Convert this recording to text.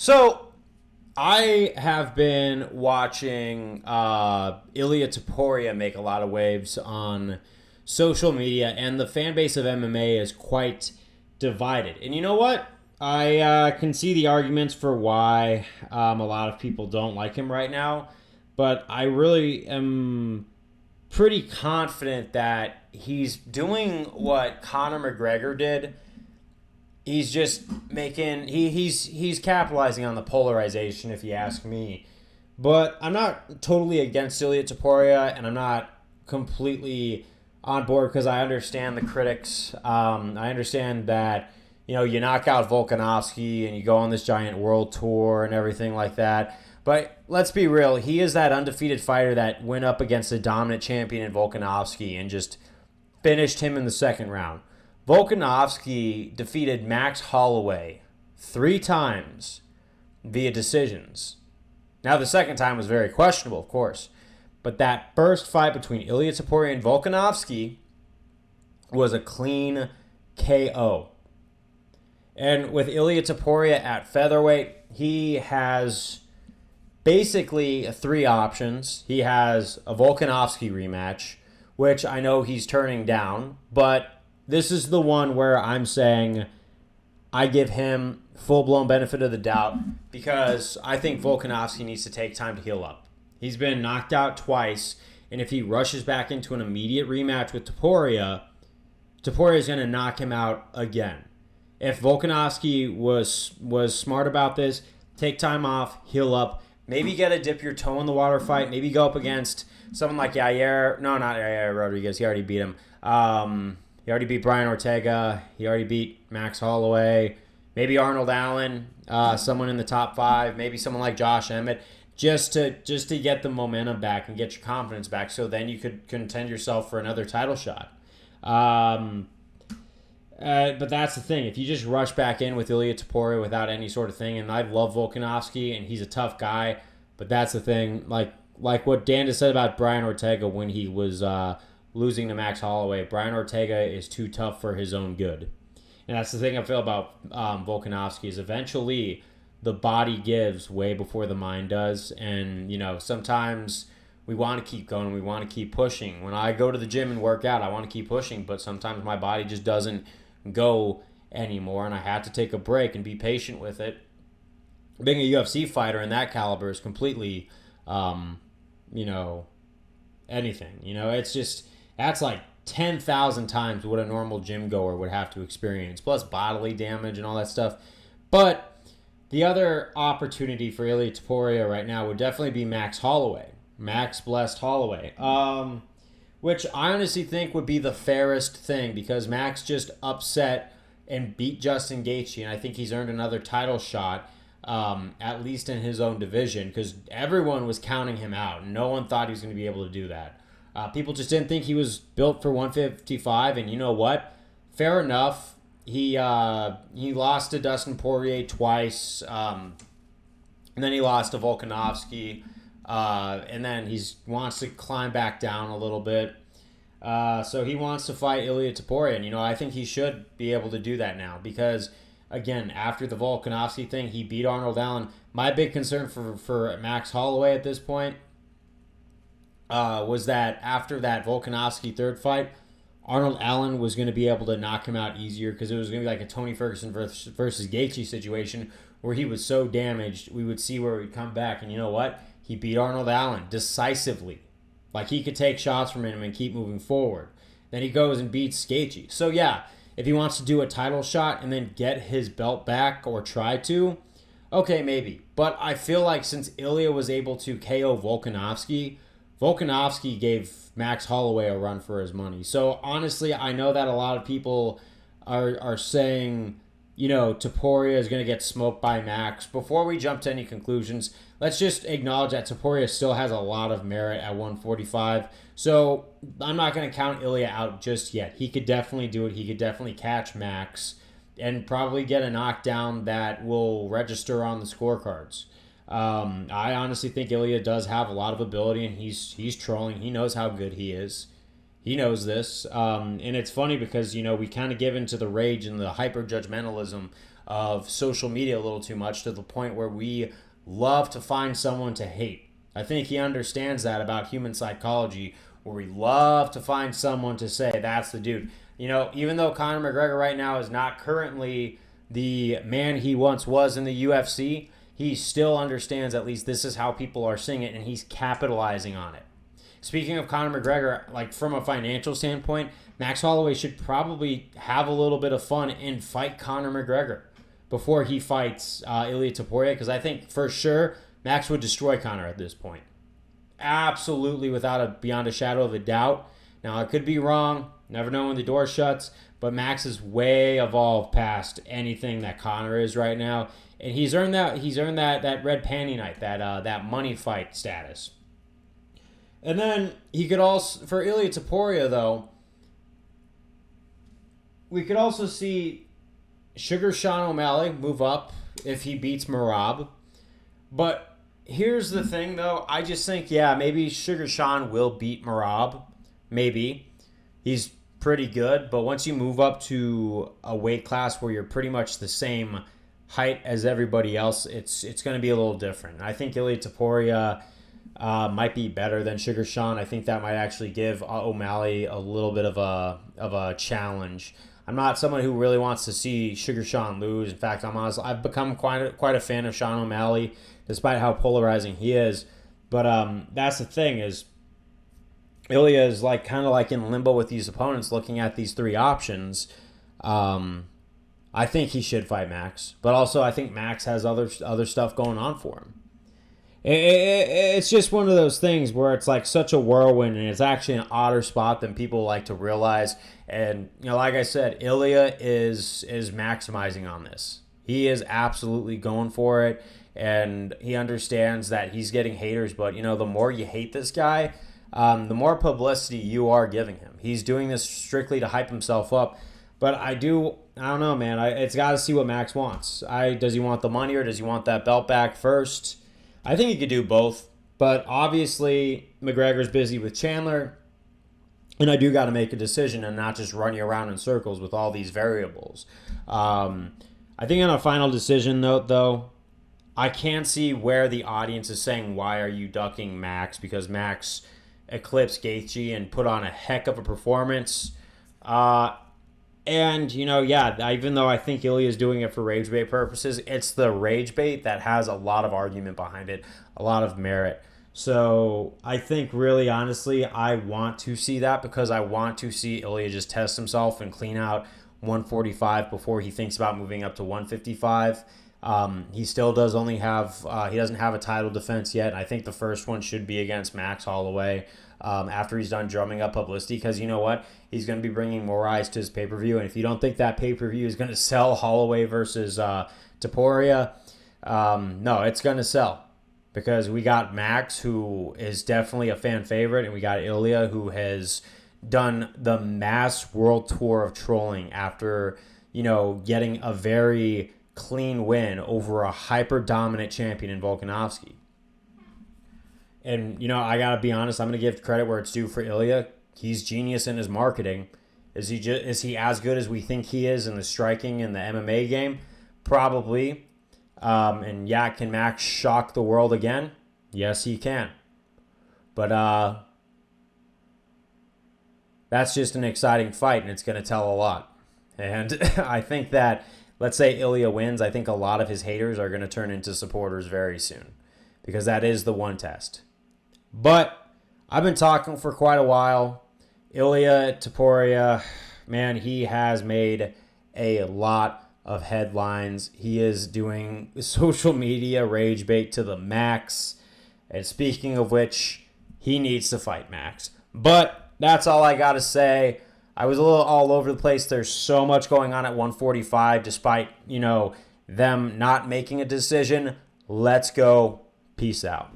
So I have been watching Ilia Topuria make a lot of waves on social media, and the fan base of MMA is quite divided. And you know what? I can see the arguments for why a lot of people don't like him right now, but I really am pretty confident that he's doing what Conor McGregor did. He's just making he's capitalizing on the polarization, if you ask me. But I'm not totally against Ilia Topuria, and I'm not completely on board because I understand the critics. I understand that you knock out Volkanovski and you go on this giant world tour and everything like that. But let's be real, he is that undefeated fighter that went up against a dominant champion in Volkanovski and just finished him in the second round. Volkanovski defeated Max Holloway 3 times via decisions. Now, the second time was very questionable, of course. But that first fight between Ilia Topuria and Volkanovski was a clean KO. And with Ilia Topuria at featherweight, he has basically 3 options. He has a Volkanovski rematch, which I know he's turning down, but this is the one where I'm saying I give him full-blown benefit of the doubt because I think Volkanovski needs to take time to heal up. He's been knocked out twice, and if he rushes back into an immediate rematch with Topuria, Topuria is going to knock him out again. If Volkanovski was smart about this, take time off, heal up, maybe get a dip your toe in the water fight, maybe go up against someone like Yair. No, not Yair Rodriguez. He already beat him. He already beat Brian Ortega. He already beat Max Holloway. Maybe Arnold Allen, someone in the top 5. Maybe someone like Josh Emmett, just to get the momentum back and get your confidence back, so then you could contend yourself for another title shot. But that's the thing. If you just rush back in with Ilia Topuria without any sort of thing, and I love Volkanovski, and he's a tough guy, but that's the thing. Like what Dan just said about Brian Ortega when he was losing to Max Holloway. Brian Ortega is too tough for his own good. And that's the thing I feel about Volkanovski is eventually the body gives way before the mind does. And, sometimes we want to keep going. We want to keep pushing. When I go to the gym and work out, I want to keep pushing. But sometimes my body just doesn't go anymore. And I have to take a break and be patient with it. Being a UFC fighter in that caliber is completely, anything. It's just... That's like 10,000 times what a normal gym goer would have to experience, plus bodily damage and all that stuff. But the other opportunity for Ilia Topuria right now would definitely be Max Holloway. Max Blessed Holloway. Which I honestly think would be the fairest thing because Max just upset and beat Justin Gaethje, and I think he's earned another title shot, at least in his own division, because everyone was counting him out. No one thought he was going to be able to do that. People just didn't think he was built for 155, and you know what? Fair enough. He lost to Dustin Poirier twice, and then he lost to Volkanovski, and then he wants to climb back down a little bit. So he wants to fight Ilia Topuria, and I think he should be able to do that now because, again, after the Volkanovski thing, he beat Arnold Allen. My big concern for Max Holloway at this point was that after that Volkanovski third fight, Arnold Allen was going to be able to knock him out easier because it was going to be like a Tony Ferguson versus Gaethje situation where he was so damaged, we would see where he'd come back. And you know what? He beat Arnold Allen decisively. Like, he could take shots from him and keep moving forward. Then he goes and beats Gaethje. So, yeah, if he wants to do a title shot and then get his belt back or try to, okay, maybe. But I feel like since Ilia was able to KO Volkanovski gave Max Holloway a run for his money. So, honestly, I know that a lot of people are saying, Topuria is going to get smoked by Max. Before we jump to any conclusions, let's just acknowledge that Topuria still has a lot of merit at 145. So, I'm not going to count Ilia out just yet. He could definitely do it. He could definitely catch Max and probably get a knockdown that will register on the scorecards. I honestly think Ilia does have a lot of ability, and he's trolling. He knows how good he is. He knows this. And it's funny because, we kind of give into the rage and the hyper-judgmentalism of social media a little too much, to the point where we love to find someone to hate. I think he understands that about human psychology, where we love to find someone to say, that's the dude. Even though Conor McGregor right now is not currently the man he once was in the UFC, he still understands at least this is how people are seeing it, and he's capitalizing on it. Speaking of Conor McGregor, like from a financial standpoint, Max Holloway should probably have a little bit of fun and fight Conor McGregor before he fights Ilia Topuria, because I think for sure Max would destroy Conor at this point. Absolutely, beyond a shadow of a doubt. Now, I could be wrong. Never know when the door shuts. But Max is way evolved past anything that Conor is right now, and he's earned that. He's earned that red panty night, that money fight status. And then he could also, for Ilia Topuria though, we could also see Sugar Sean O'Malley move up if he beats Merab. But here's the thing though, I just think, maybe Sugar Sean will beat Merab. Maybe. He's pretty good, but once you move up to a weight class where you're pretty much the same height as everybody else, it's going to be a little different. I think Ilia Topuria might be better than Sugar Sean. I think that might actually give O'Malley a little bit of a challenge. I'm not someone who really wants to see Sugar Sean lose. In fact, I've become quite a fan of Sean O'Malley, despite how polarizing he is. But that's the thing, is Ilia is kind of in limbo with these opponents, looking at these three options. I think he should fight Max, but also I think Max has other stuff going on for him. It's just one of those things where it's such a whirlwind, and it's actually an odder spot than people like to realize. And like I said, Ilia is maximizing on this. He is absolutely going for it, and he understands that he's getting haters. But the more you hate this guy, the more publicity you are giving him. He's doing this strictly to hype himself up. But I don't know, man. It's got to see what Max wants. Does he want the money, or does he want that belt back first? I think he could do both. But obviously, McGregor's busy with Chandler. And I do got to make a decision and not just run you around in circles with all these variables. I think on a final decision note, though, I can't see where the audience is saying, why are you ducking Max? Because Max eclipsed Gaethje and put on a heck of a performance. And, even though I think Ilia is doing it for rage bait purposes, it's the rage bait that has a lot of argument behind it, a lot of merit. So I think really, honestly, I want to see that, because I want to see Ilia just test himself and clean out 145 before he thinks about moving up to 155. He still doesn't have a title defense yet. I think the first one should be against Max Holloway after he's done drumming up publicity, because you know what? He's going to be bringing more eyes to his pay-per-view, and if you don't think that pay-per-view is going to sell Holloway versus Topuria, no, it's going to sell, because we got Max, who is definitely a fan favorite, and we got Ilia, who has done the mass world tour of trolling after, getting a very clean win over a hyper-dominant champion in Volkanovski. And, I got to be honest, I'm going to give credit where it's due for Ilia. He's genius in his marketing. Is he as good as we think he is in the striking and the MMA game? Probably. And can Max shock the world again? Yes, he can. But that's just an exciting fight, and it's going to tell a lot. And I think that, let's say Ilia wins, I think a lot of his haters are going to turn into supporters very soon, because that is the one test. But I've been talking for quite a while. Ilia Topuria, man, he has made a lot of headlines. He is doing social media rage bait to the max. And speaking of which, he needs to fight Max. But that's all I got to say. I was a little all over the place. There's so much going on at 145, despite, them not making a decision. Let's go. Peace out.